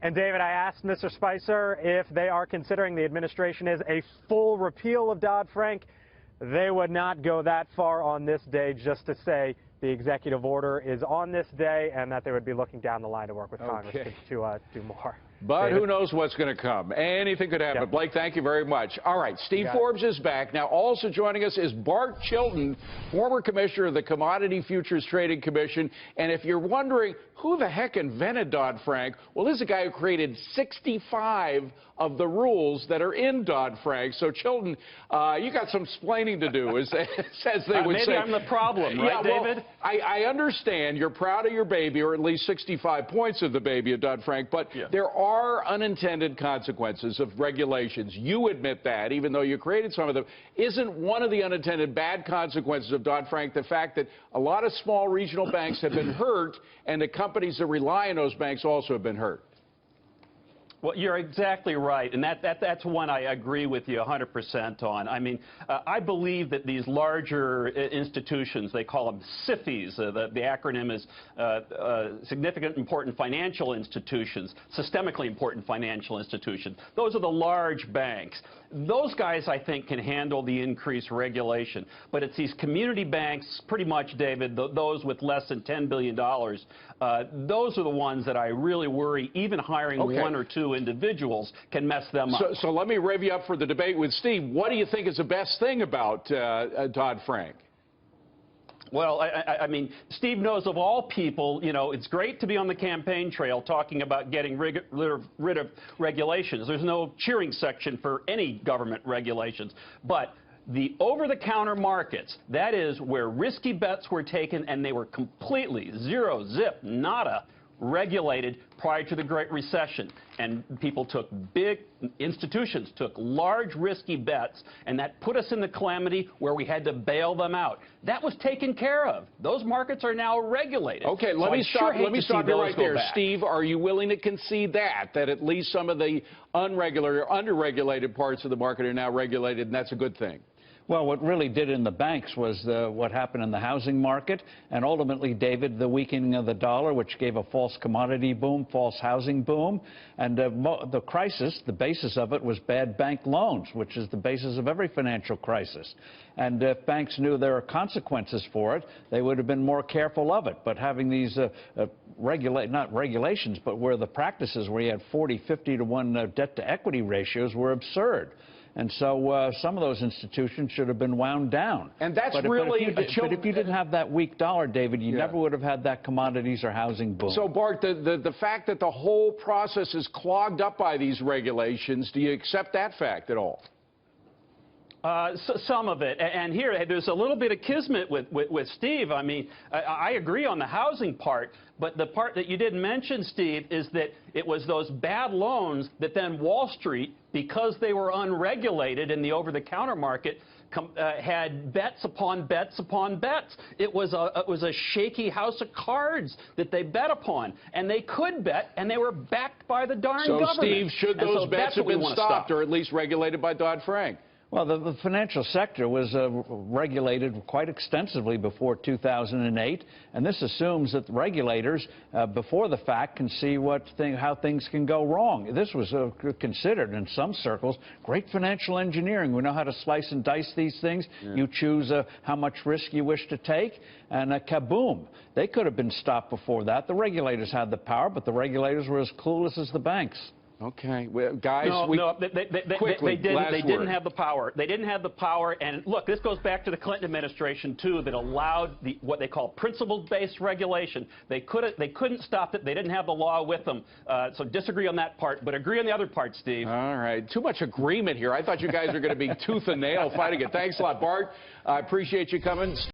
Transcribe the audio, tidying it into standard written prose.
And David, I asked Mr. Spicer if they are considering the administration is a full repeal of Dodd-Frank. They would not go that far on this day, just to say the executive order is on this day and that they would be looking down the line to work with Congress to do more. But David? Who knows what's going to come? Anything could happen. Yep. Blake, thank you very much. All right, Steve Forbes is back. Now, also joining us is Bart Chilton, former commissioner of the Commodity Futures Trading Commission. And if you're wondering who the heck invented Dodd-Frank, well, this is a guy who created 65 of the rules that are in Dodd-Frank. So, Chilton, you got some explaining to do, as they would say. Maybe I'm the problem, right, David? Well, I understand you're proud of your baby, or at least 65 points of the baby of Dodd-Frank, but there are unintended consequences of regulations. You admit that, even though you created some of them. Isn't one of the unintended bad consequences of Dodd-Frank the fact that a lot of small regional banks have been hurt, and the companies that rely on those banks also have been hurt? Well, you're exactly right, and that's one I agree with you 100% on. I mean, I believe that these larger institutions, they call them SIFIs, the acronym is Significant Important Financial Institutions, systemically important financial institutions. Those are the large banks. Those guys, I think, can handle the increased regulation. But it's these community banks, pretty much, David, those with less than $10 billion, those are the ones that I really worry. Even hiring one or two individuals can mess them up. So let me rev you up for the debate with Steve. What do you think is the best thing about Dodd-Frank? Well, I mean, Steve knows of all people, you know, it's great to be on the campaign trail talking about getting rid of regulations. There's no cheering section for any government regulations. But the over-the-counter markets, that is where risky bets were taken and they were completely zero, zip, nada regulated prior to the Great Recession. And people took institutions took large risky bets, and that put us in the calamity where we had to bail them out. That was taken care of. Those markets are now regulated. Okay, let me stop you right there. Steve, are you willing to concede that at least some of the unregulated or underregulated parts of the market are now regulated, and that's a good thing? Well, what really did in the banks was what happened in the housing market, and ultimately, David, the weakening of the dollar, which gave a false commodity boom, false housing boom, and the crisis, the basis of it was bad bank loans, which is the basis of every financial crisis. And if banks knew there were consequences for it, they would have been more careful of it. But having these not regulations, but where the practices where you had 40, 50 to 1 debt-to-equity ratios were absurd. And so some of those institutions should have been wound down. And that's but if you didn't have that weak dollar, David, you never would have had that commodities or housing boom. So, Bart, the fact that the whole process is clogged up by these regulations, do you accept that fact at all? Some of it. And here, there's a little bit of kismet with Steve. I mean, I agree on the housing part, but the part that you didn't mention, Steve, is that it was those bad loans that then Wall Street, because they were unregulated in the over-the-counter market, had bets upon bets upon bets. It was a shaky house of cards that they bet upon, and they could bet, and they were backed by the darn government. So, Steve, should those bets have been stopped or at least regulated by Dodd-Frank? Well, the financial sector was regulated quite extensively before 2008, and this assumes that the regulators, before the fact, can see how things can go wrong. This was considered, in some circles, great financial engineering. We know how to slice and dice these things. Yeah. You choose how much risk you wish to take, and kaboom. They could have been stopped before that. The regulators had the power, but the regulators were as clueless as the banks. Okay, well, guys, they didn't have the power. They didn't have the power. And look, this goes back to the Clinton administration too, that allowed what they call principle-based regulation. They couldn't stop it. They didn't have the law with them. So disagree on that part, but agree on the other part, Steve. All right, too much agreement here. I thought you guys were going to be tooth and nail fighting it. Thanks a lot, Bart. I appreciate you coming.